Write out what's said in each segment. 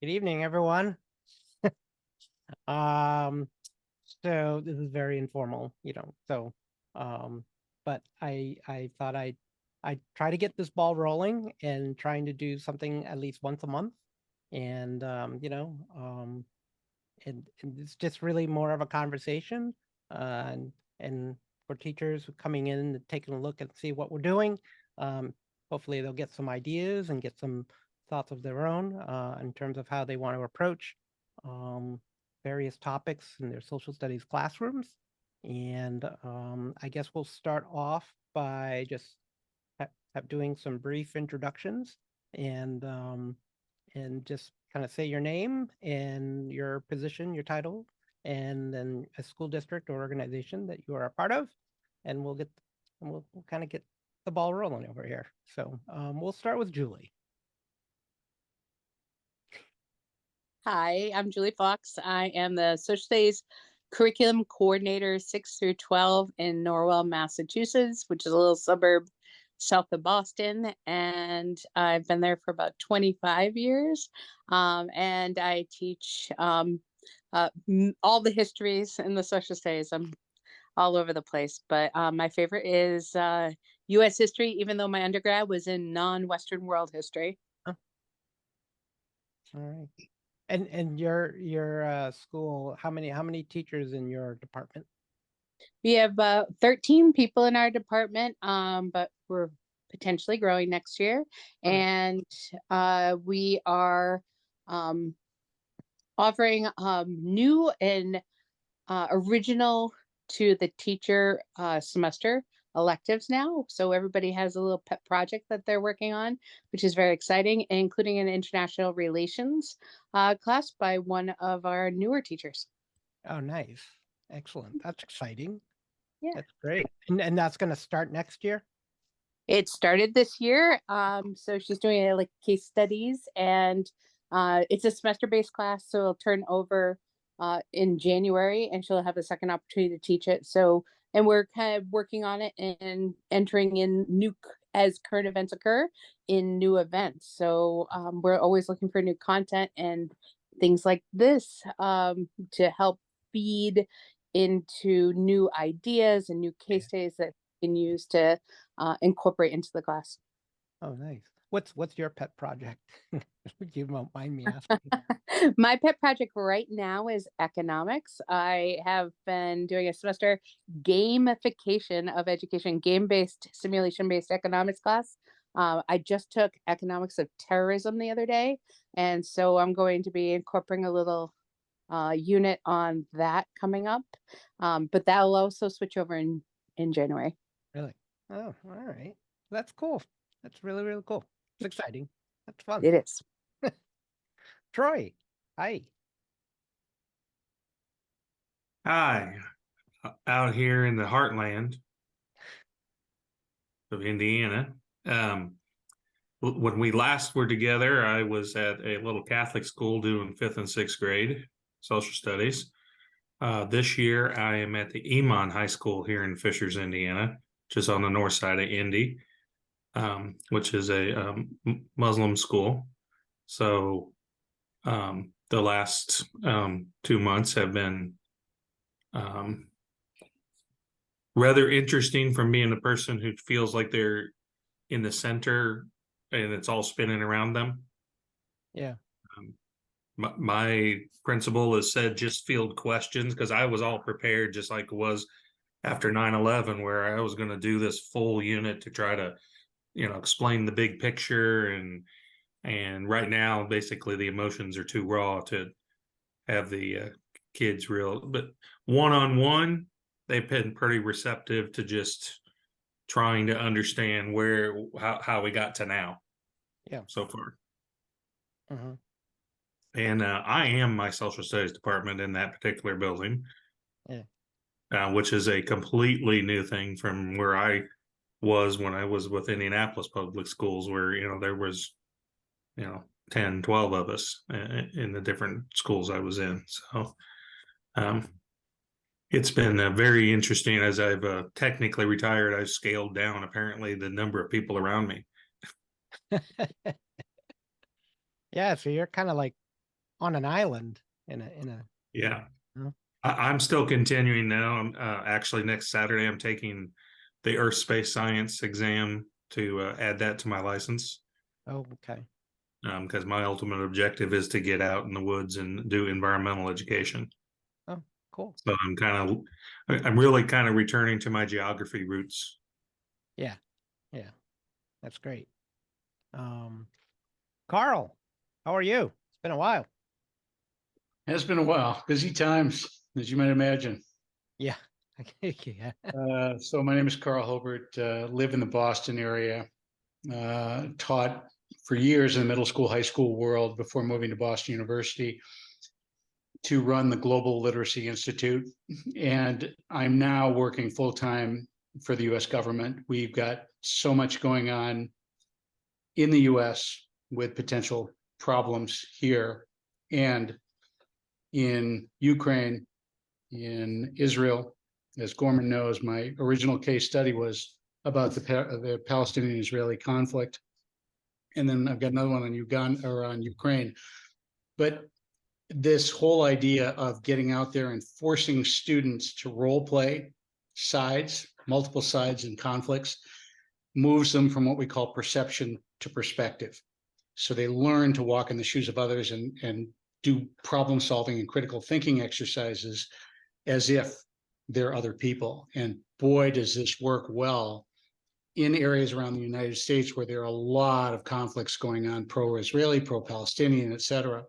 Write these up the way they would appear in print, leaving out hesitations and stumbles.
Good evening, everyone. Um, so this is very informal, um, but I thought I'd try to get this ball rolling and trying to do something at least once a month. And and it's just really more of a conversation, and for teachers coming in and taking a look and see what we're doing. Um, Hopefully they'll get some ideas and get some thoughts of their own in terms of how they want to approach um, various topics in their social studies classrooms. And I guess we'll start off by just doing some brief introductions and just kind of say your name and your position, your title, and then a school district or organization that you are a part of, and we'll kind of get the ball rolling over here. So we'll start with Julie. Hi, I'm Julie Fox. I am the Social Studies Curriculum Coordinator 6 through 12 in Norwell, Massachusetts, which is a little suburb south of Boston. And I've been there for about 25 years. And I teach all the histories in the social studies. I'm all over the place, but my favorite is U.S. history, even though my undergrad was in non-Western world history. Huh. All right. And your school, how many teachers in your department? We have 13 people in our department, but we're potentially growing next year. All right. And we are offering new and original to the teacher semester electives now. So everybody has a little pet project that they're working on, which is very exciting, including an international relations class by one of our newer teachers. Oh, nice. Excellent. That's exciting. Yeah. That's great. And that's going to start next year? It started this year. So she's doing like case studies, and it's a semester-based class, so it'll turn over in January, and she'll have a second opportunity to teach it. So, and we're kind of working on it and entering in new as current events occur in new events. So we're always looking for new content and things like this to help feed into new ideas and new case studies that we can use to incorporate into the class. Oh, nice. What's your pet project? You won't mind me asking. My pet project right now is economics. I have been doing a semester gamification of education, game-based, simulation-based economics class. I just took economics of terrorism the other day, and so I'm going to be incorporating a little unit on that coming up. But that'll also switch over in January. Really? Oh, all right. That's cool. That's really, really cool. It's exciting. That's fun. It is. Troy, hi. Hi, out here in the heartland of Indiana. When we last were together, I was at a little Catholic school doing fifth and sixth grade social studies. This year, I am at the Emon High School here in Fishers, Indiana, which is on the north side of Indy, which is a Muslim school. So the last 2 months have been rather interesting from being a person who feels like they're in the center and it's all spinning around them. Yeah. My principal has said just field questions because I was all prepared, just like it was after 9/11, where I was going to do this full unit to try to, explain the big picture. And right now, basically, the emotions are too raw to have the kids real. But one-on-one, they've been pretty receptive to just trying to understand how we got to now. Yeah. So far. Mm-hmm. And I am my social studies department in that particular building. Yeah. Which is a completely new thing from where I was when I was with Indianapolis Public Schools, where there was 10, 12 of us in the different schools I was in. So it's been very interesting. As I've technically retired, I've scaled down apparently the number of people around me. Yeah, so you're kind of like on an island in a Yeah. Huh? I'm still continuing now. I'm actually next Saturday, I'm taking the Earth Space Science exam to add that to my license. Oh, okay. Because my ultimate objective is to get out in the woods and do environmental education. Oh, cool. So I'm really kind of returning to my geography roots. Yeah, yeah, that's great. Carl, how are you? It's been a while. It's been a while. Busy times, as you might imagine. Yeah. Yeah. So my name is Carl Hobert, live in the Boston area, taught for years in the middle school, high school world before moving to Boston University to run the Global Literacy Institute. And I'm now working full-time for the US government. We've got so much going on in the US with potential problems here and in Ukraine, in Israel. As Gorman knows, my original case study was about the Palestinian-Israeli conflict. And then I've got another one on Uganda or on Ukraine. But this whole idea of getting out there and forcing students to role play sides, multiple sides in conflicts, moves them from what we call perception to perspective. So they learn to walk in the shoes of others and do problem solving and critical thinking exercises as if they're other people. And boy, does this work well in areas around the United States where there are a lot of conflicts going on, pro-Israeli, pro-Palestinian, et cetera.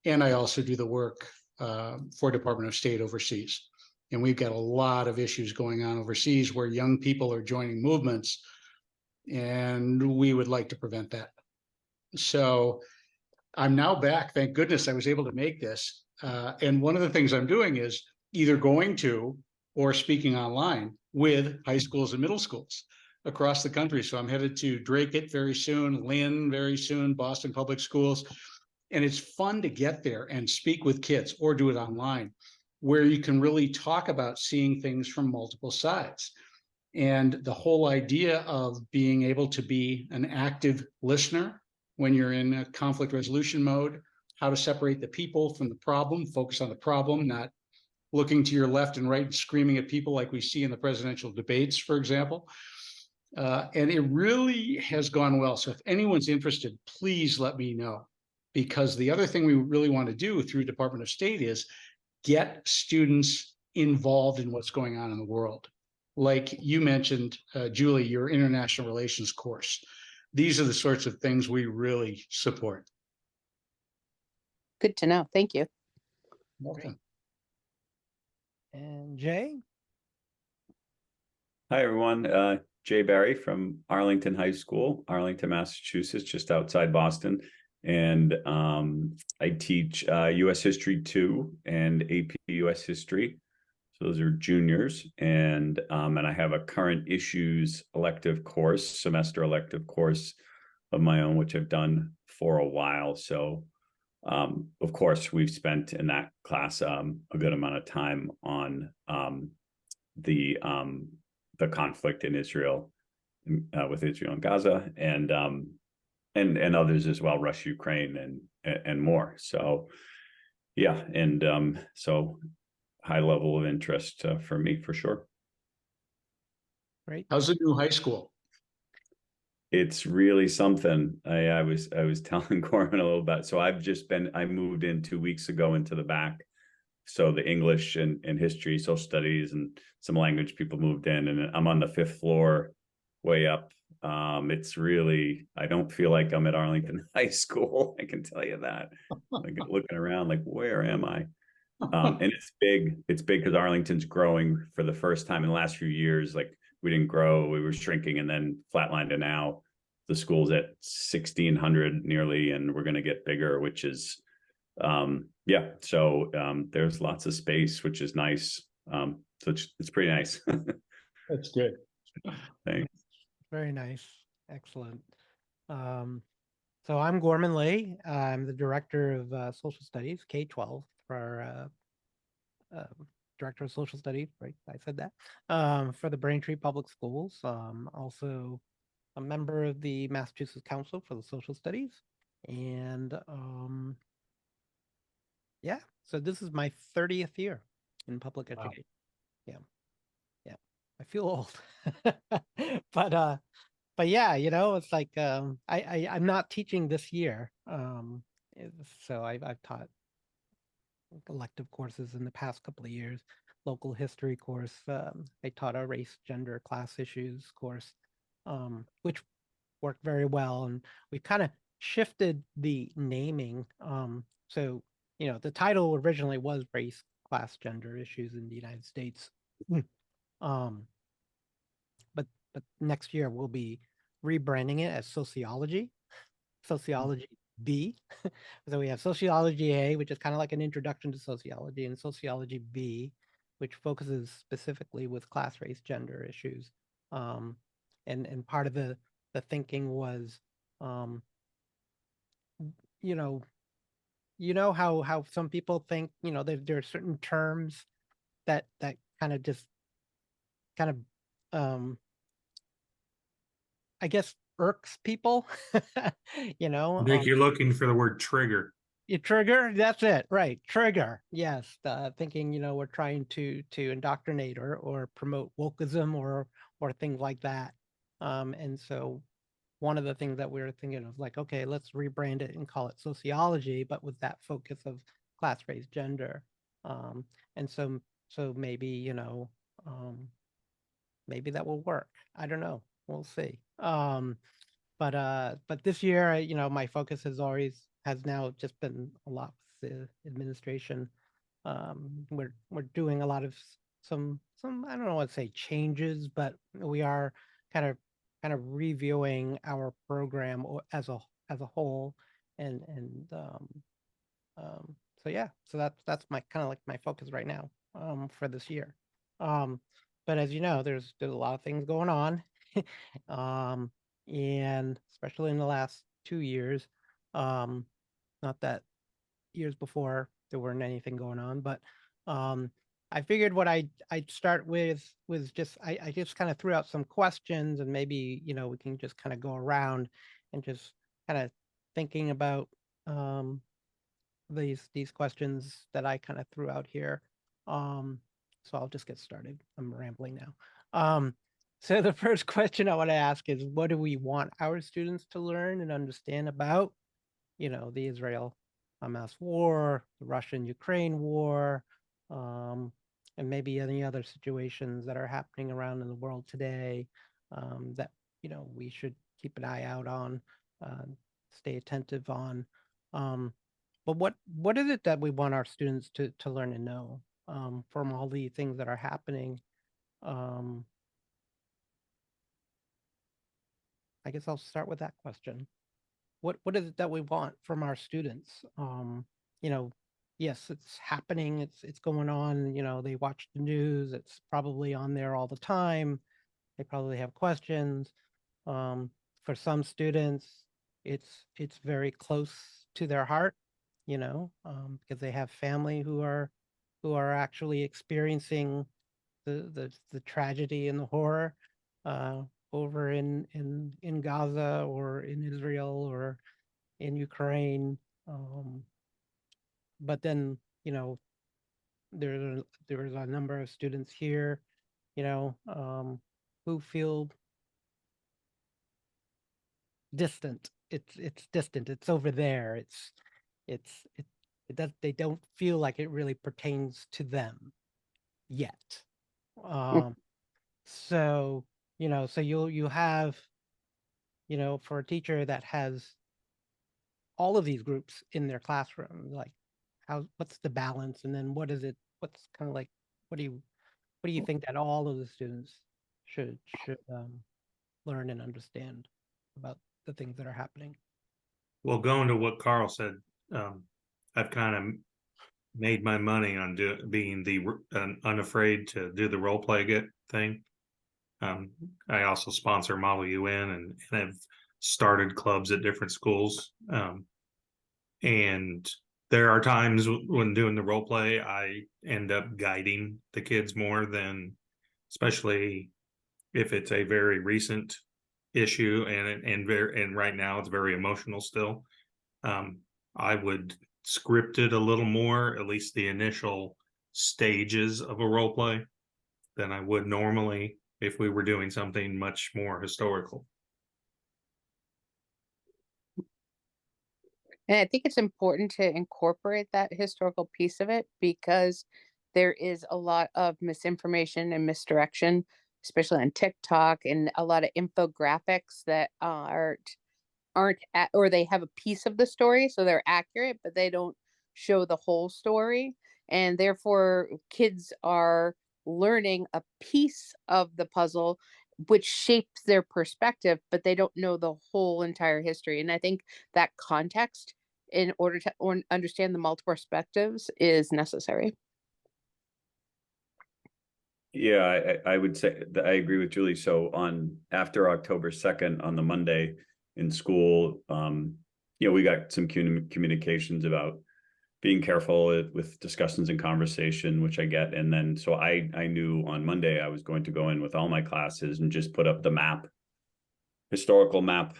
And I also do the work for Department of State overseas. And we've got a lot of issues going on overseas where young people are joining movements, and we would like to prevent that. So I'm now back. Thank goodness I was able to make this. And one of the things I'm doing is either going to or speaking online with high schools and middle schools across the country. So I'm headed to Drake very soon, Lynn very soon, Boston Public Schools. And it's fun to get there and speak with kids or do it online, where you can really talk about seeing things from multiple sides. And the whole idea of being able to be an active listener when you're in a conflict resolution mode, how to separate the people from the problem, focus on the problem, not looking to your left and right and screaming at people like we see in the presidential debates, for example. And it really has gone well. So if anyone's interested, please let me know. Because the other thing we really want to do through Department of State is get students involved in what's going on in the world. Like you mentioned, Julie, your international relations course. These are the sorts of things we really support. Good to know. Thank you. Welcome. And Jay? Hi, everyone. Jay Barry from Arlington High School, Arlington, Massachusetts, just outside Boston. And I teach U.S. History 2 and AP U.S. History. So those are juniors. And I have a current issues elective course, semester elective course of my own, which I've done for a while. So, of course, we've spent in that class a good amount of time on the conflict in Israel, with Israel and Gaza, and others as well, Russia, Ukraine, and more. So, yeah, and so high level of interest for me for sure. Great. How's the new high school? It's really something. I was telling Gorman a little bit. So I moved in 2 weeks ago into the back. So the English and history, social studies, and some language people moved in, and I'm on the 5th floor, way up. It's really, I don't feel like I'm at Arlington High School. I can tell you that. Like looking around, like, where am I? And it's big. It's big because Arlington's growing for the first time in the last few years. Like we didn't grow, we were shrinking, and then flatlined, and now the school's at 1,600 nearly, and we're going to get bigger, which is, yeah. So there's lots of space, which is nice. So it's pretty nice. That's good. Thanks. Very nice. Excellent. So I'm Gorman Lee. I'm the director of social studies, K-12 for director of social studies, right? I said that, for the Braintree Public Schools. Also a member of the Massachusetts Council for the Social Studies. And Yeah. So this is my 30th year in public Wow. education. Yeah. Yeah. I feel old. But yeah, it's like I'm not teaching this year. So I've taught elective courses in the past couple of years. Local history course. I taught a race, gender, class issues course, which worked very well. And we kind of shifted the naming. So the title originally was Race, Class, Gender Issues in the United States. um, but next year we'll be rebranding it as Sociology B. So we have Sociology A, which is kind of like an introduction to sociology, and Sociology B, which focuses specifically with class, race, gender issues. And part of the thinking was, um, you know, how some people think, there are certain terms that kind of just kind of I guess irks people. you know, I think you're looking for the word trigger. You trigger, that's it, right? Trigger, yes. Thinking, we're trying to indoctrinate or promote wokeism or things like that. And so one of the things that we were thinking of, like, okay, let's rebrand it and call it sociology, but with that focus of class, race, gender. Um, and so maybe, maybe that will work. I don't know. We'll see. But this year, my focus has now just been a lot with the administration. We're doing a lot of some I don't know what to say changes, but we are kind of reviewing our program as a whole, and so yeah, so that's my kind of like my focus right now for this year. Um, but as you know, there's a lot of things going on. um, and especially in the last 2 years, um, not that years before there weren't anything going on, but um, I figured what I'd start with was just I just kind of threw out some questions, and maybe we can just kind of go around and just kind of thinking about these questions that I kind of threw out here. So I'll just get started. I'm rambling now. So the first question I want to ask is, what do we want our students to learn and understand about, the Israel-Hamas war, the Russian-Ukraine war, and maybe any other situations that are happening around in the world today, that, we should keep an eye out on, stay attentive on. Um, but what is it that we want our students to learn and know, from all the things that are happening? Um, I guess I'll start with that question. What is it that we want from our students? You know, yes, it's happening, it's going on, they watch the news, it's probably on there all the time. They probably have questions. Um, for some students, it's very close to their heart, because they have family who are actually experiencing the tragedy and the horror uh, over in Gaza or in Israel or in Ukraine. Um, but then, there's a number of students here, who feel distant. It's distant. It's over there. It it does they don't feel like it really pertains to them yet. Um, so so you have, for a teacher that has all of these groups in their classroom, like what's the balance, and then what's kind of like what do you think that all of the students should learn and understand about the things that are happening? Well, going to what Carl said, I've kind of made my money on being unafraid to do the role play thing. I also sponsor Model UN and have started clubs at different schools. And there are times when doing the role play, I end up guiding the kids more than, especially if it's a very recent issue and right now it's very emotional still. I would scripted a little more, at least the initial stages of a role play, than I would normally if we were doing something much more historical. And I think it's important to incorporate that historical piece of it because there is a lot of misinformation and misdirection, especially on TikTok, and a lot of infographics that or they have a piece of the story, so they're accurate, but they don't show the whole story. And therefore, kids are learning a piece of the puzzle which shapes their perspective, but they don't know the whole entire history. And I think that context, in order to understand the multiple perspectives, is necessary. Yeah, I would say that I agree with Julie. So after October 2nd, on the Monday in school, we got some communications about being careful with discussions and conversation, which I get. And then, so I knew on Monday I was going to go in with all my classes and just put up the map, historical map,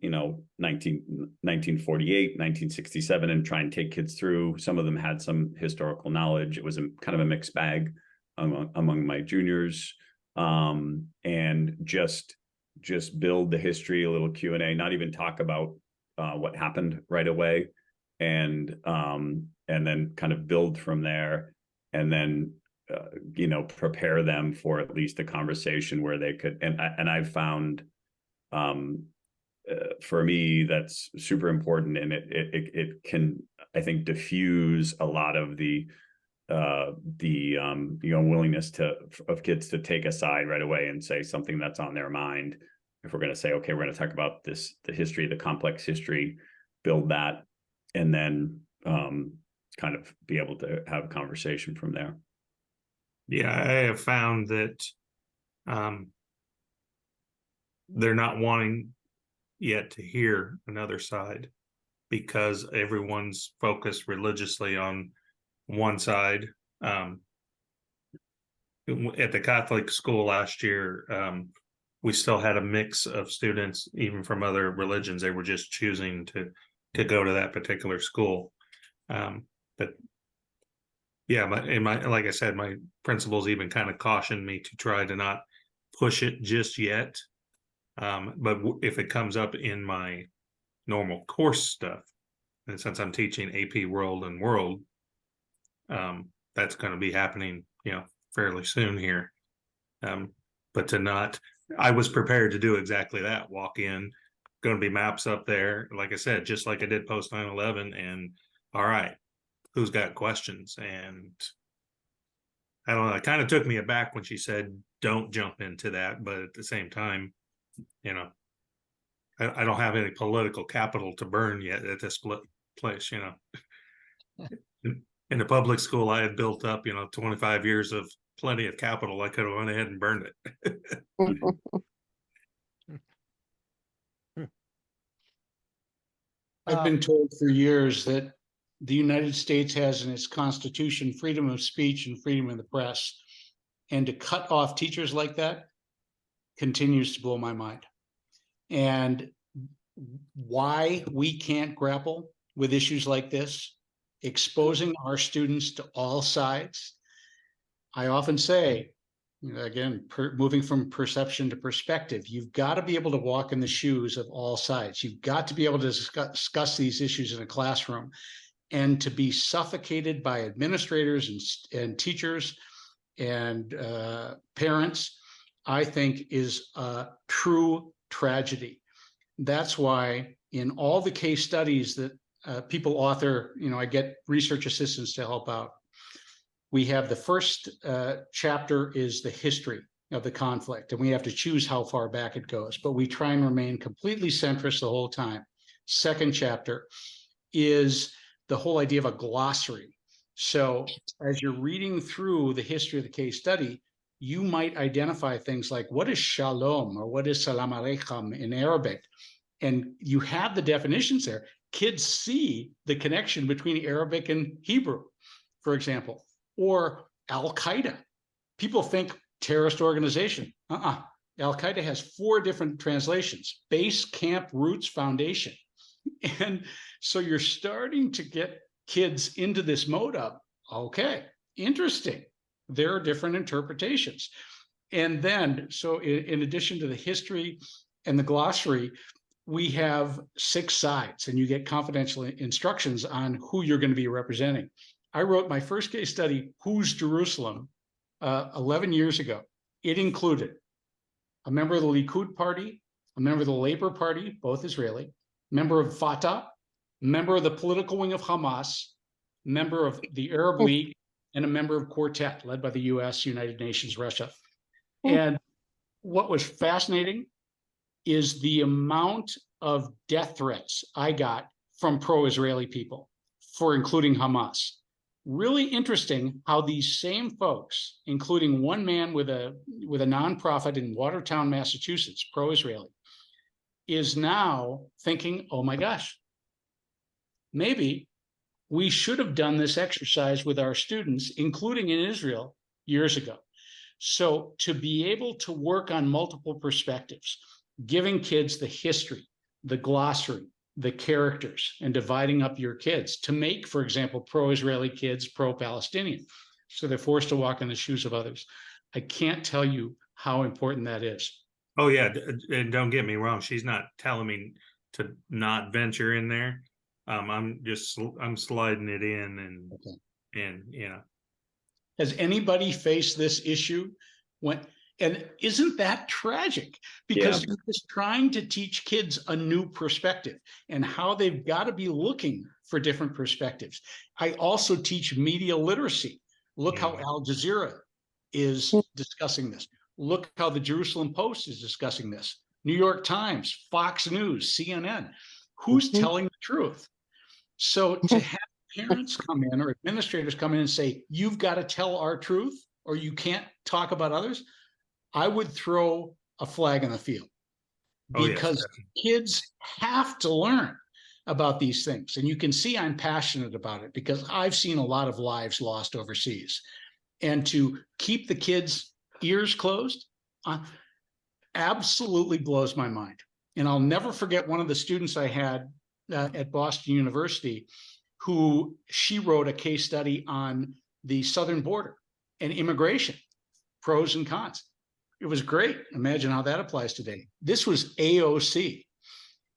1948, 1967, and try and take kids through. Some of them had some historical knowledge. It was kind of a mixed bag among my juniors, and just build the history, a little Q&A, not even talk about what happened right away, and then kind of build from there, and then prepare them for at least a conversation where they could. And I've found, for me, that's super important, and it can, I think, diffuse a lot of the willingness of kids to take a side right away and say something that's on their mind. If we're going to say, okay, we're going to talk about the history, the complex history, build that, and then kind of be able to have a conversation from there. Yeah, I have found that they're not wanting yet to hear another side because everyone's focused religiously on one side. At the Catholic school last year, we still had a mix of students, even from other religions. They were just choosing to go to that particular school. But yeah, like I said, my principals even kind of cautioned me to try to not push it just yet. But if it comes up in my normal course stuff, and since I'm teaching AP World and World, that's going to be happening, fairly soon here. But I was prepared to do exactly that. Walk in, going to be maps up there, like I said, just like I did post 9/11. And all right, who's got questions? And I don't know, it kind of took me aback when she said, don't jump into that. But at the same time, I don't have any political capital to burn yet at this place, In the public school I had built up, 25 years of plenty of capital. I could have went ahead and burned it. I've been told for years that the United States has in its Constitution freedom of speech and freedom of the press, and to cut off teachers like that continues to blow my mind. And why we can't grapple with issues like this, exposing our students to all sides. I often say, again, moving from perception to perspective, you've got to be able to walk in the shoes of all sides. You've got to be able to discuss these issues in a classroom, and to be suffocated by administrators and teachers and parents, I think, is a true tragedy. That's why in all the case studies that people author, I get research assistants to help out. We have the first chapter is the history of the conflict, and we have to choose how far back it goes, but we try and remain completely centrist the whole time. Second chapter is the whole idea of a glossary. So as you're reading through the history of the case study, you might identify things like, what is shalom, or what is salam aleichem in Arabic? And you have the definitions there. Kids see the connection between Arabic and Hebrew, for example, or Al-Qaeda. People think terrorist organization. Al-Qaeda has 4 different translations: base, camp, roots, foundation. And so you're starting to get kids into this mode of, okay, interesting. There are different interpretations. And then, so in addition to the history and the glossary, we have 6 sides, and you get confidential instructions on who you're going to be representing. I wrote my first case study, Who's Jerusalem, 11 years ago. It included a member of the Likud party, a member of the Labor Party, both Israeli, member of Fatah, member of the political wing of Hamas, member of the Arab League, and a member of Quartet, led by the US, United Nations, Russia. And what was fascinating is the amount of death threats I got from pro-Israeli people for including Hamas. Really interesting how these same folks, including one man with a nonprofit in Watertown, Massachusetts, pro-Israeli, is now thinking, oh my gosh, maybe we should have done this exercise with our students, including in Israel, years ago. So to be able to work on multiple perspectives, giving kids the history, the glossary, the characters, and dividing up your kids to make, for example, pro-Israeli kids pro-Palestinian. So they're forced to walk in the shoes of others. I can't tell you how important that is. Oh yeah, and don't get me wrong, she's not telling me to not venture in there. I'm sliding it in, and Okay. and you know. Has anybody faced this issue? And isn't that tragic? Because you're just trying to teach kids a new perspective and how they've got to be looking for different perspectives. I also teach media literacy. Look how Al Jazeera is discussing this. Look how the Jerusalem Post is discussing this. New York Times, Fox News, CNN. Who's telling the truth? So to have parents come in or administrators come in and say, you've got to tell our truth or you can't talk about others, I would throw a flag in the field, because kids have to learn about these things. And you can see I'm passionate about it because I've seen a lot of lives lost overseas. And to keep the kids' ears closed absolutely blows my mind. And I'll never forget one of the students I had at Boston University, who she wrote a case study on the southern border and immigration, pros and cons. It was great. Imagine how that applies today. This was AOC.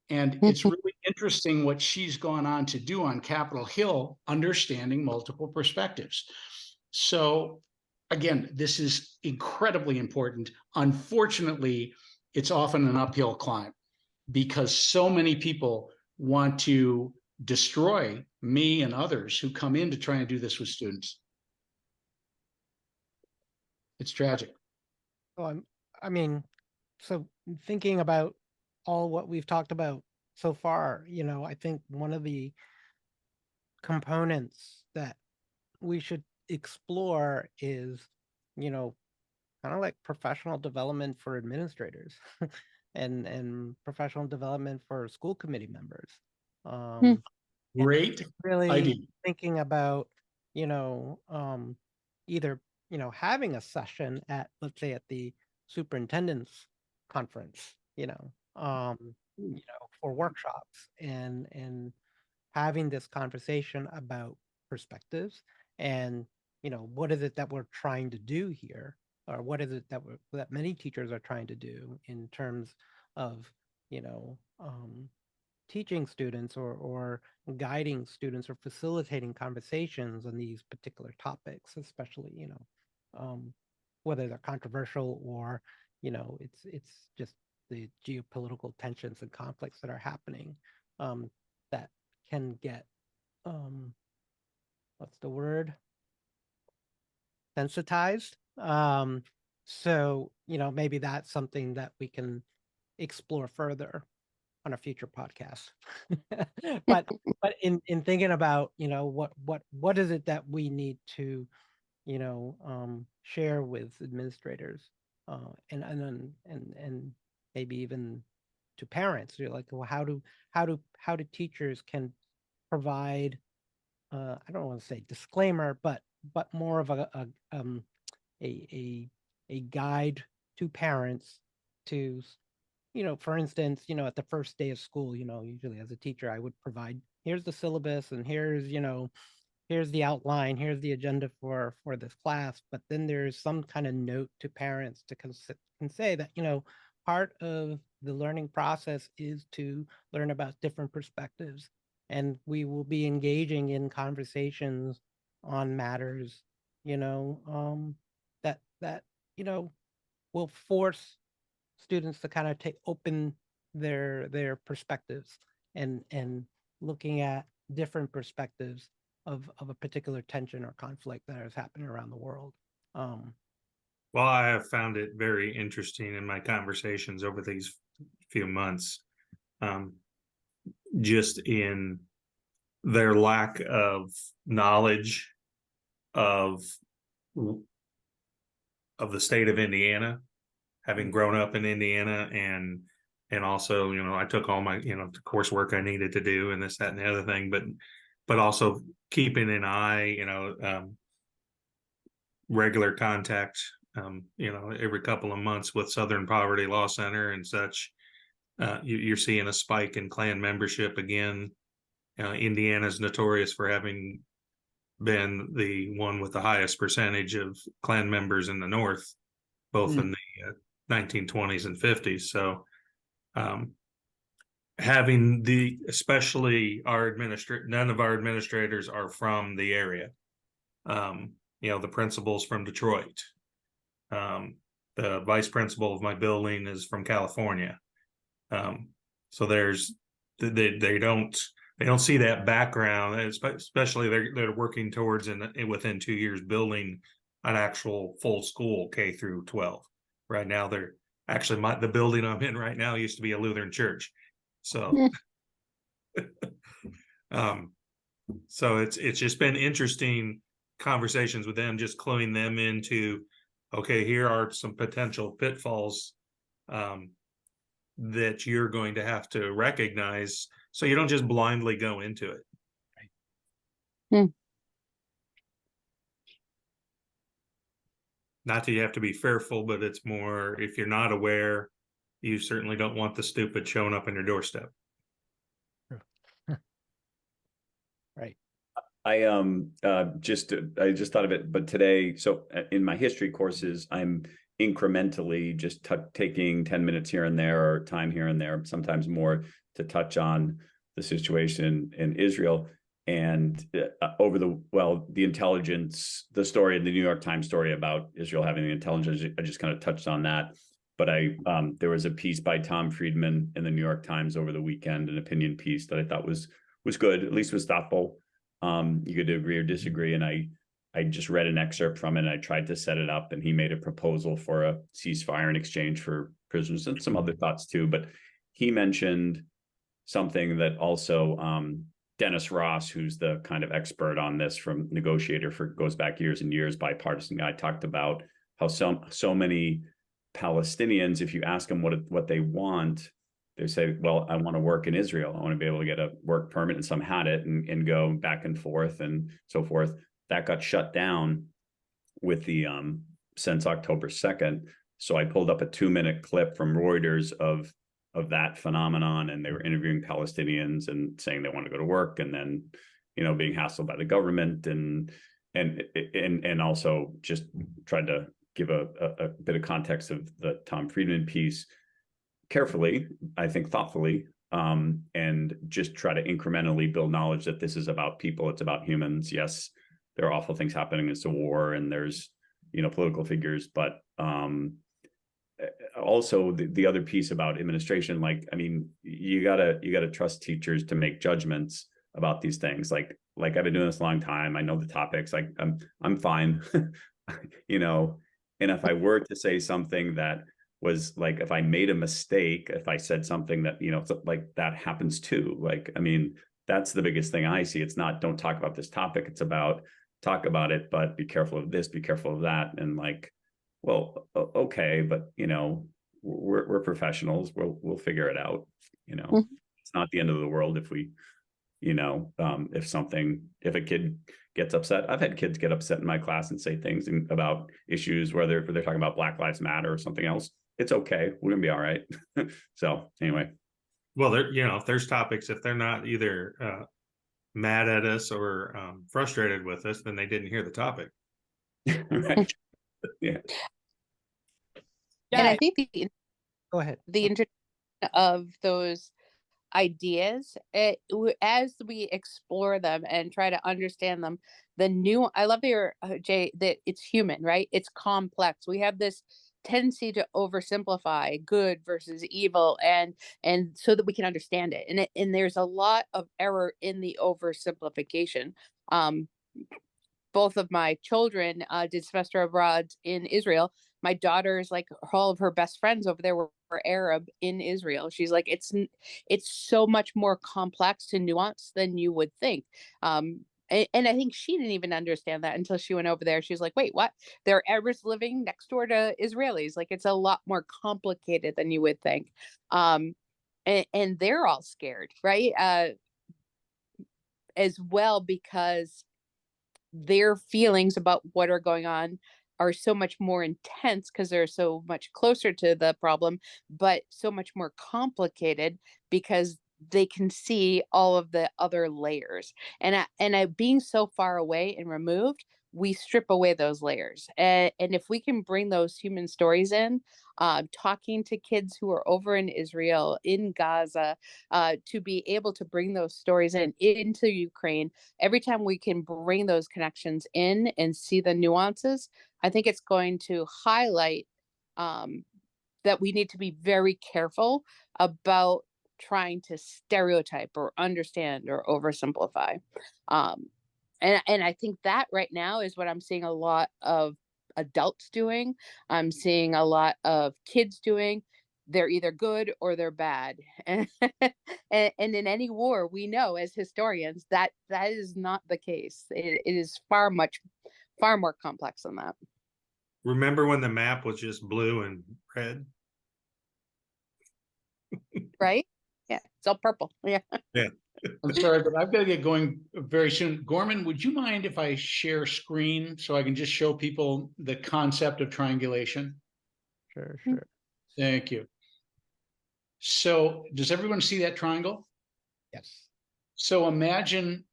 And it's really interesting what she's gone on to do on Capitol Hill, understanding multiple perspectives. So again, this is incredibly important. Unfortunately, it's often an uphill climb because so many people want to destroy me and others who come in to try and do this with students. It's tragic. So so thinking about all what we've talked about so far, I think one of the components that we should explore is, kind of like professional development for administrators and professional development for school committee members. Great really idea. Thinking about, either, having a session at, let's say, at the superintendent's conference, for workshops and having this conversation about perspectives and, what is it that we're trying to do here, or what is it that many teachers are trying to do in terms of, teaching students or guiding students or facilitating conversations on these particular topics, especially, whether they're controversial or, it's just the geopolitical tensions and conflicts that are happening, that can get, what's the word? Sensitized. So, maybe that's something that we can explore further on a future podcast. but in thinking about, what is it that we need to, share with administrators, and maybe even to parents, like, well, how do teachers can provide, I don't want to say disclaimer, but more of a guide to parents to, for instance, at the first day of school, usually as a teacher, I would provide, here's the syllabus, and here's, here's the outline, here's the agenda for this class. But then there's some kind of note to parents to can say that, part of the learning process is to learn about different perspectives, and we will be engaging in conversations on matters, that will force students to kind of open their perspectives, and looking at different perspectives of a particular tension or conflict that is happening around the world. Well, I have found it very interesting in my conversations over these few months, just in their lack of knowledge of the state of Indiana, having grown up in Indiana, and also, I took all my, the coursework I needed to do, and this, that, and the other thing, but also keeping an eye, regular contact, every couple of months with Southern Poverty Law Center and such. You're seeing a spike in Klan membership again. Indiana's notorious for having been the one with the highest percentage of Klan members in the North, both in the 1920s and 50s. So having especially none of our administrators are from the area. The principal's from Detroit. The vice principal of my building is from California. So they don't see that background, especially they're working towards within 2 years building an actual full school K through 12. Right now, they're actually the building I'm in right now used to be a Lutheran church. So, so it's just been interesting conversations with them, just cluing them into, okay, here are some potential pitfalls that you're going to have to recognize, so you don't just blindly go into it. Right. Not that you have to be fearful, but it's more, if you're not aware, you certainly don't want the stupid showing up on your doorstep. Right. I just thought of it, but today, so in my history courses, I'm incrementally just taking 10 minutes here and there, or time here and there, sometimes more, to touch on the situation in Israel. And the intelligence, the story, the New York Times story about Israel having the intelligence, I just kind of touched on that. But there was a piece by Tom Friedman in the New York Times over the weekend, an opinion piece that I thought was good, at least was thoughtful. You could agree or disagree, and I just read an excerpt from it, and I tried to set it up, and he made a proposal for a ceasefire in exchange for prisoners, and some other thoughts too. But he mentioned something that also Dennis Ross, who's the kind of expert on this from Negotiator goes back years and years, bipartisan guy, talked about how so many Palestinians, if you ask them what they want, they say, well, I want to work in Israel. I want to be able to get a work permit, and some had it and go back and forth and so forth. That got shut down with the since October 2nd. So I pulled up a 2-minute clip from Reuters of that phenomenon, and they were interviewing Palestinians and saying they want to go to work, and then being hassled by the government, and also just tried to give a bit of context of the Tom Friedman piece carefully, I think thoughtfully, and just try to incrementally build knowledge that this is about people, it's about humans. Yes, there are awful things happening. It's a war, and there's political figures, but also the other piece about administration, you gotta trust teachers to make judgments about these things. Like I've been doing this a long time. I know the topics. Like I'm fine, and if I were to say something that was like, if I made a mistake, if I said something that, that happens too. That's the biggest thing I see. It's not, don't talk about this topic. It's about, talk about it, but be careful of this, be careful of that. And well, okay, but we're professionals. We'll figure it out. It's not the end of the world if we, if a kid gets upset. I've had kids get upset in my class and say things about issues, whether they're talking about Black Lives Matter or something else. It's okay. We're gonna be all right. So anyway. Well, if there's topics, if they're not either mad at us or frustrated with us, then they didn't hear the topic. Right. Yeah. And I Yeah, think the go ahead. introduction of those ideas, as we explore them and try to understand them, I love your Jay, that it's human, right? It's complex. We have this tendency to oversimplify good versus evil, and so that we can understand it. And there's a lot of error in the oversimplification. Um, both of my children did semester abroad in Israel. My daughter's like all of her best friends over there were Arab in Israel. She's like, it's so much more complex and nuanced than you would think. And I think she didn't even understand that until she went over there. She's like, wait, what? There are Arabs living next door to Israelis. Like, it's a lot more complicated than you would think. And they're all scared, right? As well, because their feelings about what are going on are so much more intense because they're so much closer to the problem, but so much more complicated because they can see all of the other layers. And being so far away and removed, we strip away those layers. And if we can bring those human stories in, talking to kids who are over in Israel, in Gaza, to be able to bring those stories into Ukraine, every time we can bring those connections in and see the nuances, I think it's going to highlight that we need to be very careful about trying to stereotype or understand or oversimplify. And I think that right now is what I'm seeing a lot of adults doing. I'm seeing a lot of kids doing. They're either good or they're bad. And in any war, we know as historians that is not the case. It is far more complex than that. Remember when the map was just blue and red? Right? Yeah, it's all purple. Yeah. Yeah. I'm sorry, but I've got to get going very soon. Gorman, would you mind if I share screen so I can just show people the concept of triangulation? Sure. Thank you. So does everyone see that triangle? Yes. So imagine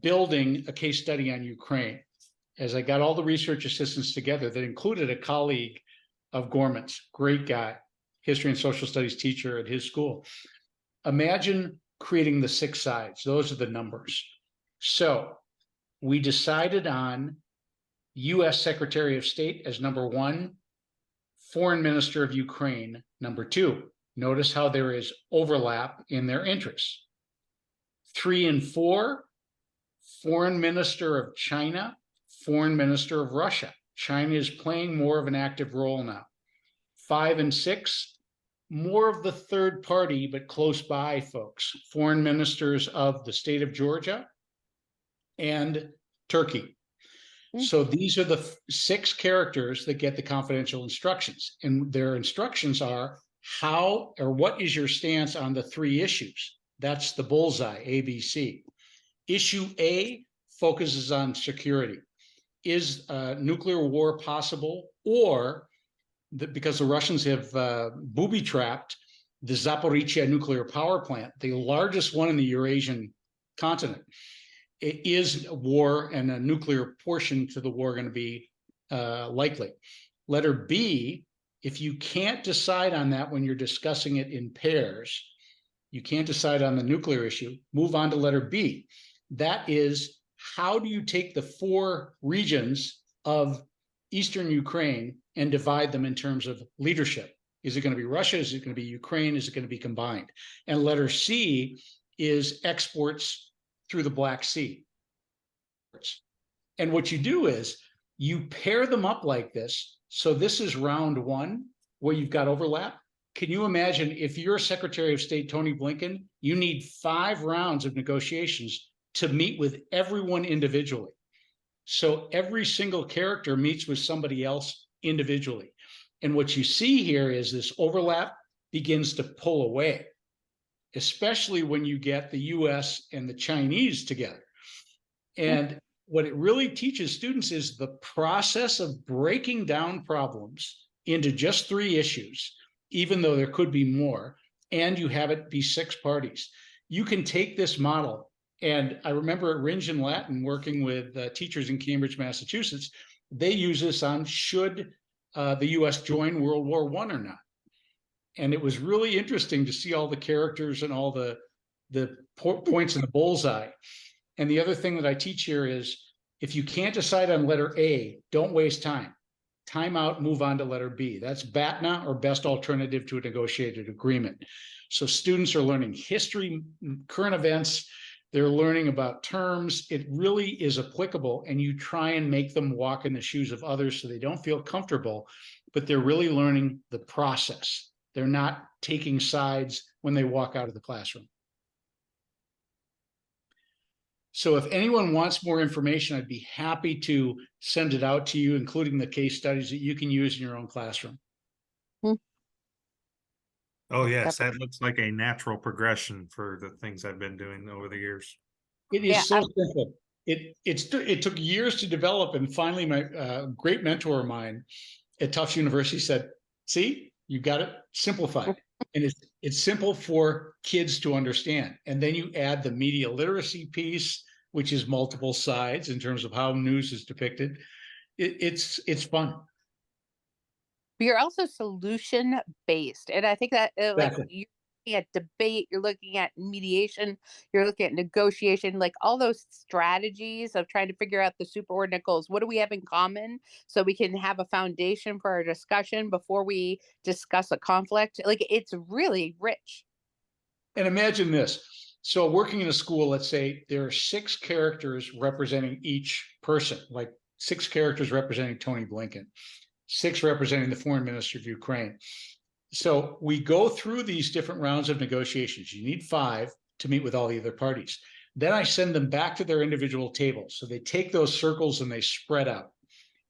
building a case study on Ukraine. As I got all the research assistants together, that included a colleague of Gorman's, great guy, history and social studies teacher at his school. Imagine creating the 6 sides. Those are the numbers. So we decided on U.S. Secretary of State as number 1, Foreign Minister of Ukraine, number 2. Notice how there is overlap in their interests. 3 and 4, Foreign Minister of China, Foreign Minister of Russia. China is playing more of an active role now. 5 and 6, more of the third party, but close by folks. Foreign ministers of the state of Georgia and Turkey. So these are the 6 characters that get the confidential instructions. And their instructions are how or what is your stance on the 3 issues? That's the bullseye, ABC. Issue A focuses on security. Is nuclear war possible, or because the Russians have booby-trapped the Zaporizhzhia nuclear power plant, the largest one in the Eurasian continent. Is war and a nuclear portion to the war going to be likely? Letter B, if you can't decide on that when you're discussing it in pairs, you can't decide on the nuclear issue, move on to letter B. That is, how do you take the 4 regions of Eastern Ukraine and divide them in terms of leadership? Is it going to be Russia? Is it going to be Ukraine? Is it going to be combined? And letter C is exports through the Black Sea. And what you do is you pair them up like this. So this is round 1 where you've got overlap. Can you imagine if you're Secretary of State Tony Blinken, you need 5 rounds of negotiations to meet with everyone individually. So every single character meets with somebody else individually. And what you see here is this overlap begins to pull away, especially when you get the US and the Chinese together. And what it really teaches students is the process of breaking down problems into just 3 issues, even though there could be more, and you have it be 6 parties. You can take this model And I remember at Ringe and Latin working with teachers in Cambridge, Massachusetts. They use this on should the U.S. join World War I or not. And it was really interesting to see all the characters and all the points in the bullseye. And the other thing that I teach here is if you can't decide on letter A, don't waste time. Time out, move on to letter B. That's BATNA, or best alternative to a negotiated agreement. So students are learning history, current events. They're learning about terms. It really is applicable, and you try and make them walk in the shoes of others so they don't feel comfortable, but they're really learning the process. They're not taking sides when they walk out of the classroom. So if anyone wants more information, I'd be happy to send it out to you, including the case studies that you can use in your own classroom. Oh, yes, that looks like a natural progression for the things I've been doing over the years. It is so simple. It took years to develop, and finally, my great mentor of mine at Tufts University said, "See, you got it simplified." And it's simple for kids to understand. And then you add the media literacy piece, which is multiple sides in terms of how news is depicted. It's fun. But you're also solution based, and I think that like Exactly. you're looking at debate, you're looking at mediation, you're looking at negotiation, like all those strategies of trying to figure out the superordinate goals. What do we have in common so we can have a foundation for our discussion before we discuss a conflict? Like it's really rich. And imagine this. So working in a school, let's say there are 6 characters representing each person, like 6 characters representing Tony Blinken, 6 representing the foreign minister of Ukraine. So we go through these different rounds of negotiations. You need 5 to meet with all the other parties. Then I send them back to their individual tables. So they take those circles and they spread out.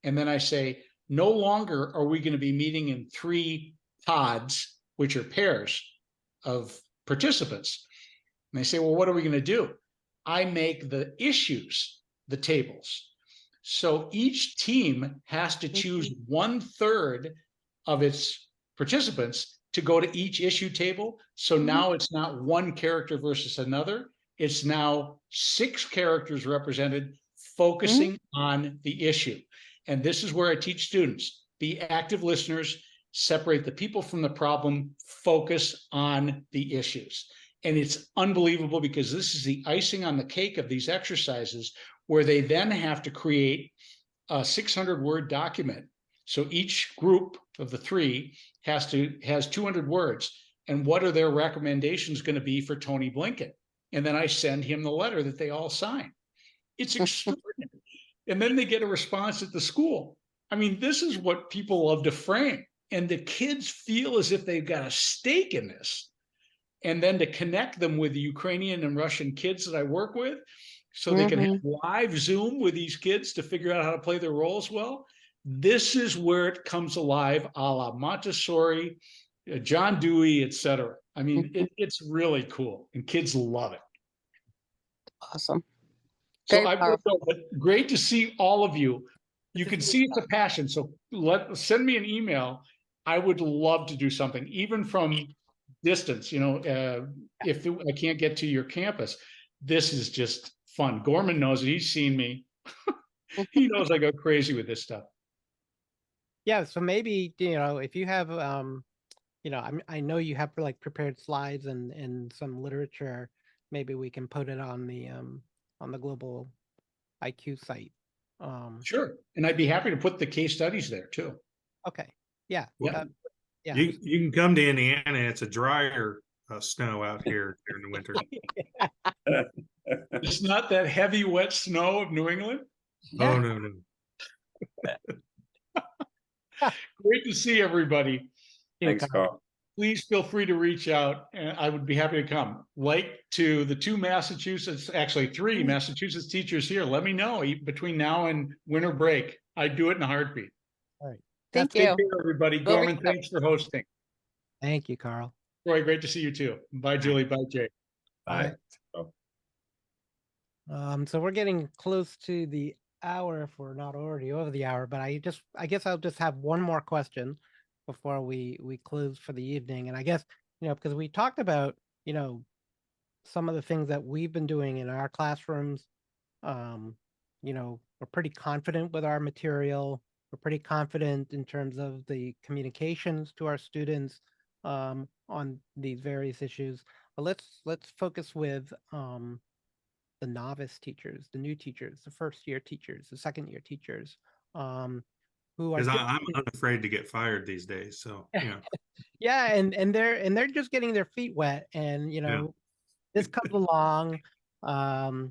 And then I say, no longer are we going to be meeting in 3 pods, which are pairs of participants. And they say, well, what are we going to do? I make the issues the tables. So each team has to choose 1/3 of its participants to go to each issue table. So now it's not one character versus another. It's now 6 characters represented focusing on the issue. And this is where I teach students, be active listeners, separate the people from the problem, focus on the issues. And it's unbelievable because this is the icing on the cake of these exercises where they then have to create a 600-word document. So each group of the 3 has 200 words. And what are their recommendations going to be for Tony Blinken? And then I send him the letter that they all sign. It's extraordinary. And then they get a response at the school. I mean, this is what people love to frame. And the kids feel as if they've got a stake in this. And then to connect them with the Ukrainian and Russian kids that I work with, so they can have live Zoom with these kids to figure out how to play their roles well. This is where it comes alive, a la Montessori, John Dewey, etc. I mean, it's really cool, and kids love it. Awesome. So Very powerful. great to see all of you. You can see it's a passion. So send me an email. I would love to do something, even from distance. You know, if I can't get to your campus, this is just fun. Gorman knows it. He's seen me. He knows I go crazy with this stuff. Yeah, so maybe, you know, if you have, you know, I know you have like prepared slides and some literature, maybe we can put it on the Global IQ site. Sure, and I'd be happy to put the case studies there too. Okay, yeah, Yeah. yeah. You can come to Indiana. It's a drier snow out here during the winter. It's not that heavy, wet snow of New England. Yeah. Oh, no. Great to see everybody. Thanks, Carl. Please feel free to reach out, and I would be happy to come. Like to the 2 Massachusetts, actually 3 Massachusetts teachers here, let me know between now and winter break. I'd do it in a heartbeat. All right. Thank Take you. care, everybody. We'll Gorman, reach out. thanks for hosting. Thank you, Carl. Roy, great to see you too. Bye, Julie. Bye, Jay. Bye. So we're getting close to the hour, if we're not already over the hour, but I guess I'll just have one more question before we close for the evening. And I guess, you know, because we talked about, you know, some of the things that we've been doing in our classrooms. You know, we're pretty confident with our material. We're pretty confident in terms of the communications to our students on these various issues. But let's focus with the novice teachers, the new teachers, the first year teachers, the second year teachers, who are Because just I'm unafraid to get fired these days. So yeah, yeah, and they're just getting their feet wet, and you yeah. know, this comes along.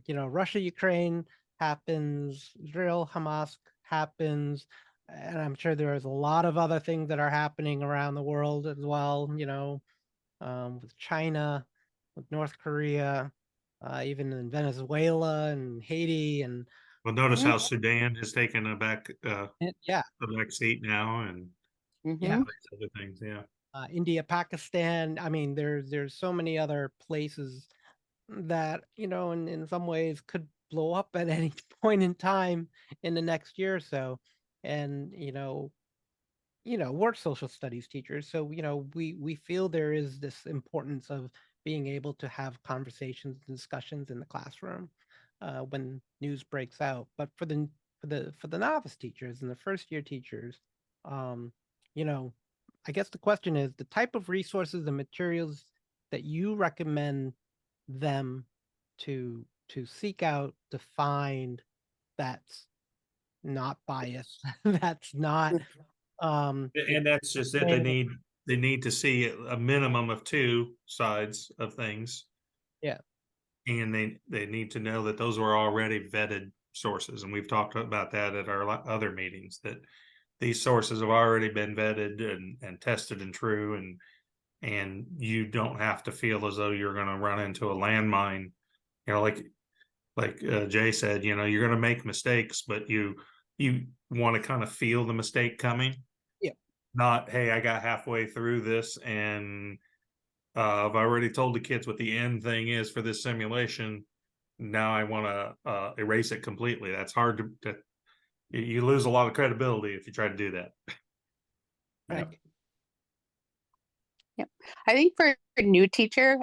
You know, Russia, Ukraine happens, Israel, Hamas happens, and I'm sure there's a lot of other things that are happening around the world as well. You know, with China, with North Korea, even in Venezuela and Haiti, and Well, notice how Sudan has taken yeah, a back seat now, and yeah, other things. Yeah. India, Pakistan. I mean, there's so many other places that, you know, in some ways could blow up at any point in time in the next year or so. And, we're social studies teachers, so, we feel there is this importance of being able to have conversations and discussions in the classroom when news breaks out. But for the novice teachers and the first year teachers, um, you know, I guess the question is the type of resources and materials that you recommend them to seek out, to find, that's not biased, that's not And that's just it. explaining. They need to see a minimum of two sides of things, Yeah, and they need to know that those were already vetted sources. And we've talked about that at our other meetings, that these sources have already been vetted and tested and true, and you don't have to feel as though you're going to run into a landmine. You know, like Jay said, you know, you're going to make mistakes, but you want to kind of feel the mistake coming. yeah, Not, hey, I got halfway through this and I've already told the kids what the end thing is for this simulation. Now I want to erase it completely. That's hard to you lose a lot of credibility if you try to do that. right. Yep. I think for a new teacher,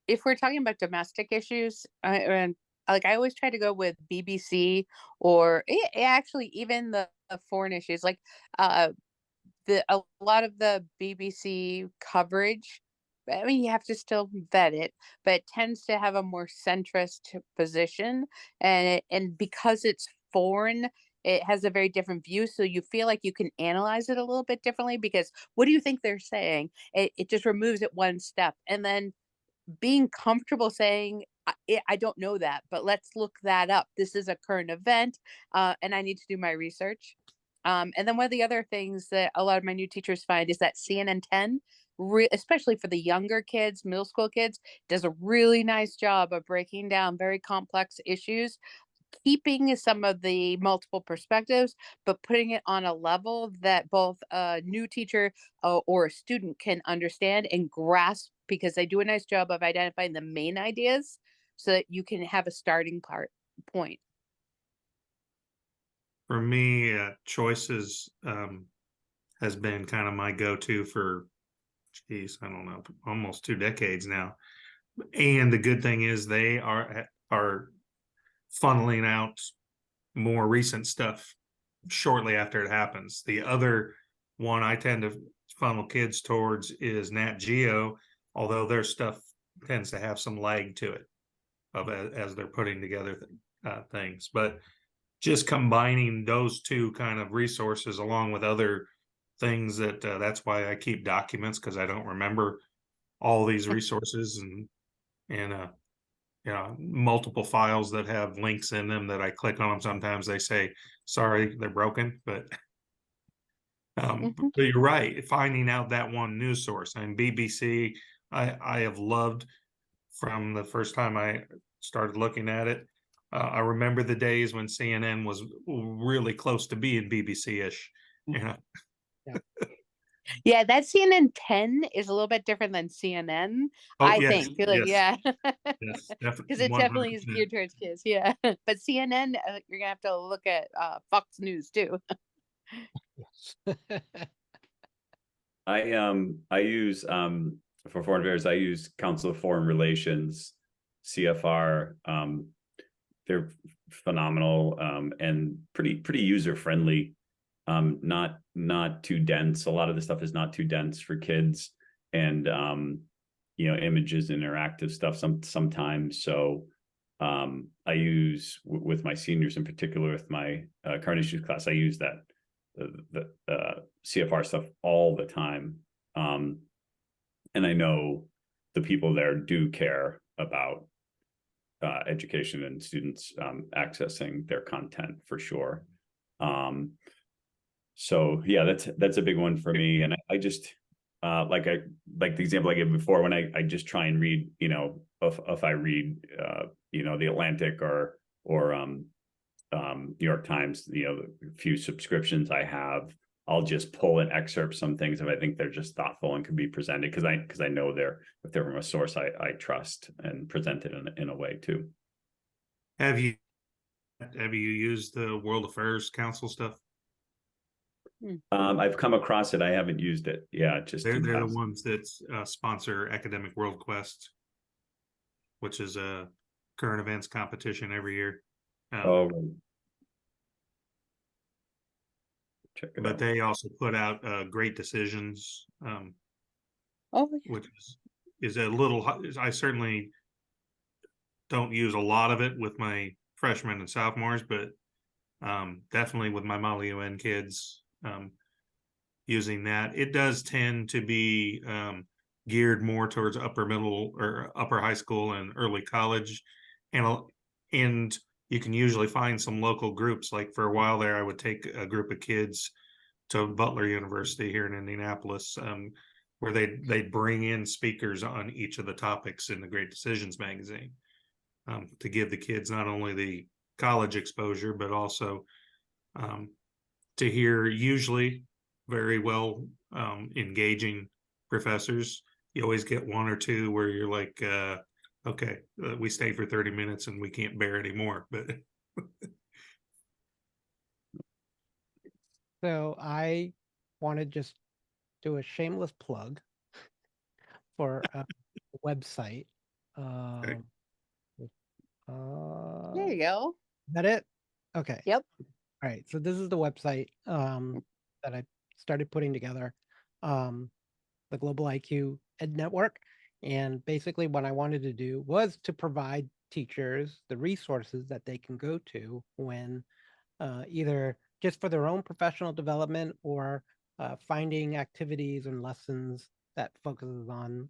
if we're talking about domestic issues, and like I always try to go with BBC or actually even the foreign issues, like a lot of the BBC coverage. I mean, you have to still vet it, but it tends to have a more centrist position, and because it's foreign, it has a very different view. So you feel like you can analyze it a little bit differently because what do you think they're saying? It just removes it one step, and then being comfortable saying, I don't know that, but let's look that up. This is a current event, and I need to do my research. And then one of the other things that a lot of my new teachers find is that CNN 10, especially for the younger kids, middle school kids, does a really nice job of breaking down very complex issues, keeping some of the multiple perspectives, but putting it on a level that both a new teacher or a student can understand and grasp, because they do a nice job of identifying the main ideas so that you can have a starting point. For me, choices has been kind of my go-to for, geez, I don't know, almost 2 decades now. And the good thing is they are funneling out more recent stuff shortly after it happens. The other one I tend to funnel kids towards is Nat Geo, although their stuff tends to have some lag to it as they're putting together things. But just combining those two kind of resources along with other things that's why I keep documents, because I don't remember all these resources and multiple files that have links in them that I click on them. Sometimes they say, sorry, they're broken, but you're right. Finding out that one news source. I mean, BBC, I have loved from the first time I started looking at it. I remember the days when CNN was really close to being BBC-ish. Yeah. Yeah, that CNN 10 is a little bit different than CNN, Oh, I yes, think. Like, yes, yeah, yes, because it definitely is 100%. geared towards kids. Yeah, but CNN, you're gonna have to look at Fox News too. Yes. I use for foreign affairs, I use Council of Foreign Relations, CFR. They're phenomenal, and pretty user friendly. Not too dense. A lot of the stuff is not too dense for kids, and images, interactive stuff sometimes. So I use with my seniors in particular, with my current issues class, I use that the CFR stuff all the time. And I know the people there do care about education and students accessing their content for sure. So yeah, that's a big one for me. And I just like the example I gave before, when I just try and read, if I read the Atlantic or New York Times, the few subscriptions I have, I'll just pull and excerpt some things if I think they're just thoughtful and can be presented, because I know if they're from a source I trust, and present it in a way too. Have you used the World Affairs Council stuff? I've come across it. I haven't used it. Yeah, they're the ones that sponsor Academic World Quest, which is a current events competition every year. Check it but out. they also put out Great Decisions, which is a little. I certainly don't use a lot of it with my freshmen and sophomores, but definitely with my Model UN kids, using that. It does tend to be geared more towards upper middle or upper high school and early college, and you can usually find some local groups. Like for a while there, I would take a group of kids to Butler University here in Indianapolis, where they'd bring in speakers on each of the topics in the Great Decisions magazine, to give the kids not only the college exposure, but also to hear usually very well engaging professors. You always get one or two where you're like, okay, we stayed for 30 minutes and we can't bear anymore. But So I want to just do a shameless plug for a website. There you go. Is that it? Okay. Yep. All right. So this is the website that I started putting together, the Global IQ Ed Network. And basically what I wanted to do was to provide teachers the resources that they can go to when either just for their own professional development or finding activities and lessons that focuses on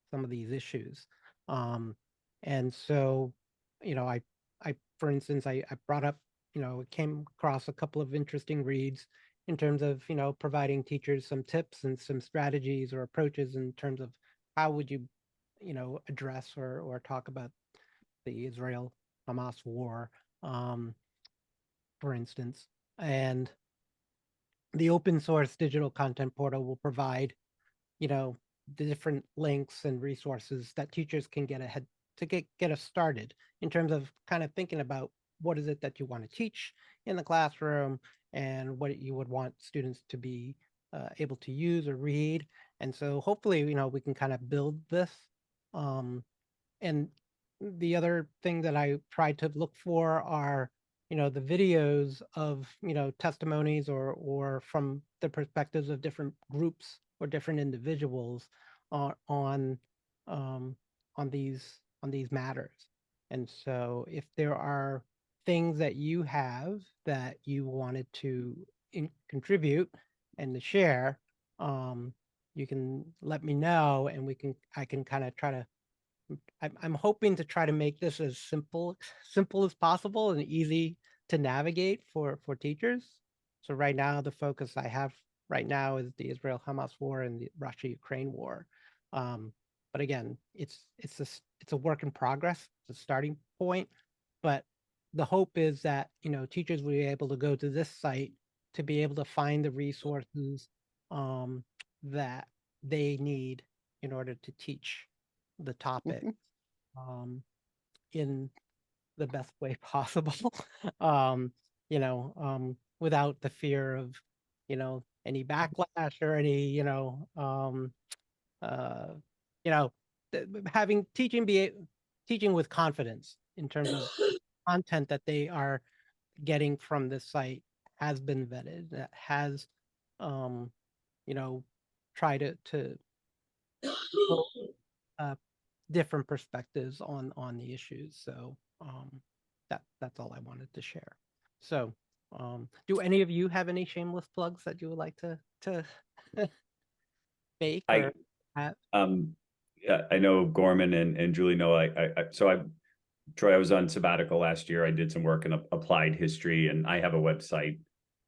some of these issues. And so, I for instance, I brought up, came across a couple of interesting reads in terms of, providing teachers some tips and some strategies or approaches in terms of how would you, address or talk about the Israel-Hamas war, for instance. And the open source digital content portal will provide, the different links and resources that teachers can get ahead to get us started in terms of kind of thinking about what is it that you want to teach in the classroom and what you would want students to be able to use or read. And so hopefully, we can kind of build this. And the other thing that I tried to look for are, the videos of, testimonies or from the perspectives of different groups or different individuals on these matters. And so if there are things that you have that you wanted to contribute and to share, you can let me know, and I can kind of try to. I'm hoping to try to make this as simple as possible and easy to navigate for teachers. So right now, the focus I have right now is the Israel-Hamas war and the Russia-Ukraine war. But again, it's a work in progress. It's a starting point. But the hope is that, teachers will be able to go to this site to be able to find the resources that they need in order to teach the topic in the best way possible, without the fear of, any backlash or any, you know, having teaching with confidence in terms of content that they are getting from this site has been vetted, that has, you know, try to uh, different perspectives on the issues. So that's all I wanted to share. So do any of you have any shameless plugs that you would like to make or have? Yeah, I know Gorman and Julie know Troy, I was on sabbatical last year. I did some work in applied history, and I have a website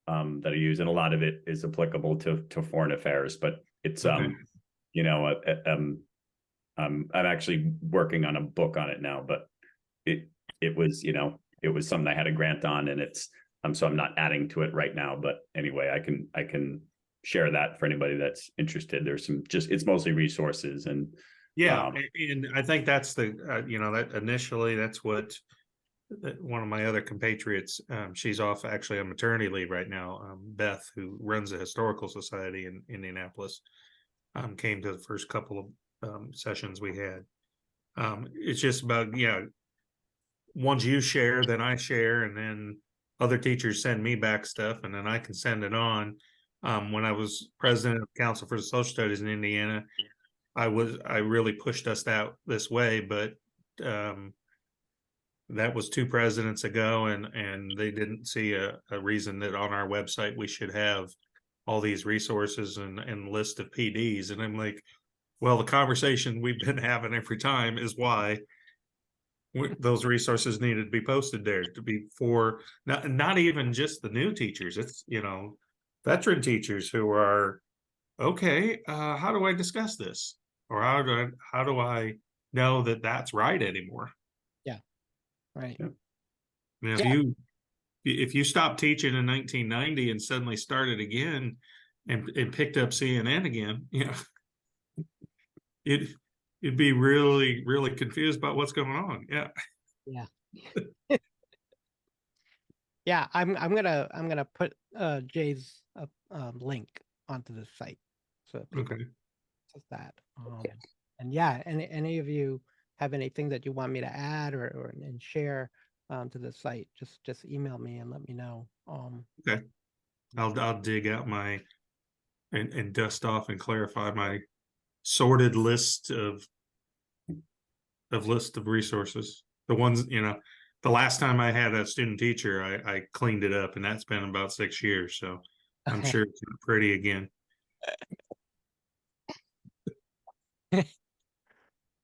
that I use, and a lot of it is applicable to foreign affairs. But it's Okay. you know, I'm actually working on a book on it now. But it was, you know, it was something I had a grant on, and it's so I'm not adding to it right now. But anyway, I can share that for anybody that's interested. There's some it's mostly resources and. Yeah, and I think that's the you know, that initially that's what one of my other compatriots, she's off actually on maternity leave right now. Beth, who runs the historical society in Indianapolis, came to the first couple of sessions we had. It's just about, once you share, then I share, and then other teachers send me back stuff, and then I can send it on. When I was president of the Council for the Social Studies in Indiana, I really pushed us out this way, but that was 2 presidents ago, and they didn't see a reason that on our website we should have all these resources and list of PDs. And I'm like, well, the conversation we've been having every time is why those resources needed to be posted there, to be for not even just the new teachers. It's, veteran teachers who are, okay, how do I discuss this? Or how do I know that that's right anymore? Yeah. Right. Yeah. Now, if you stopped teaching in 1990 and suddenly started again and picked up CNN again, you'd be really, really confused about what's going on. Yeah. Yeah. Yeah, I'm gonna put Jay's link onto the site so that people access that. And yeah, any of you have anything that you want me to add or and share to the site, just email me and let me know. Okay. I'll dig out and dust off and clarify my sorted list of resources. The ones, the last time I had a student teacher, I cleaned it up, and that's been about 6 years. So I'm Okay. sure it's pretty again.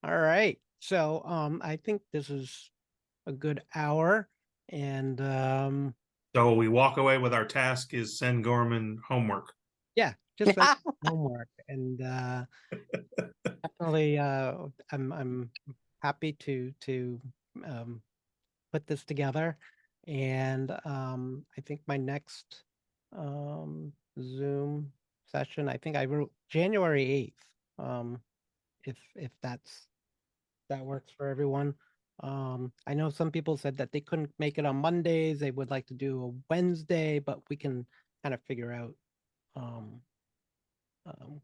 All right. So I think this is a good hour, and So we walk away with our task is send Gorman homework. yeah, just like homework, and definitely I'm happy to put this together, and I think my next Zoom session, I think I wrote January 8th, if that works for everyone. I know some people said that they couldn't make it on Mondays, they would like to do a Wednesday, but we can kind of figure out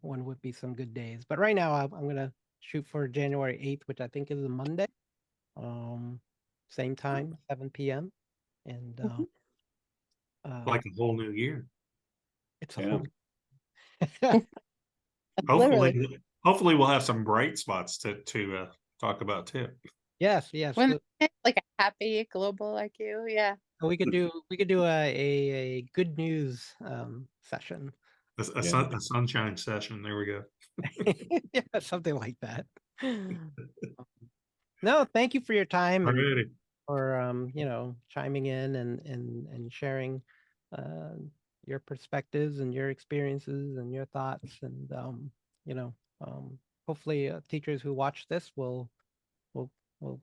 when would be some good days. But right now, I'm gonna shoot for January 8th, which I think is a Monday. Same time, 7 p.m. And Like a whole new year. it's a Yeah. whole. Hopefully we'll have some bright spots to talk about too. Yes. When like a happy global like you, yeah. We could do a good news session. A sunshine session. There we go. Yeah, something like that. No, thank you for your time and Alrighty. for chiming in and sharing your perspectives and your experiences and your thoughts, and hopefully teachers who watch this will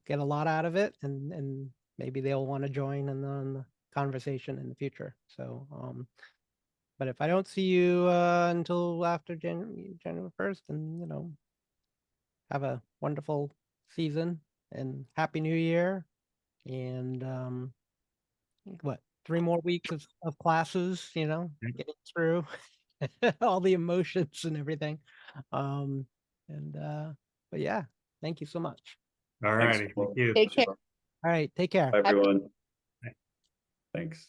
get a lot out of it, and maybe they'll want to join in on the conversation in the future. So but if I don't see you until after January 1st, then have a wonderful season and Happy New Year. And 3 more weeks of classes, getting through all the emotions and everything. And But yeah, thank you so much. All Thanks, righty. Paul. Thank you. Take care. All right, take care. Bye, everyone. Thanks.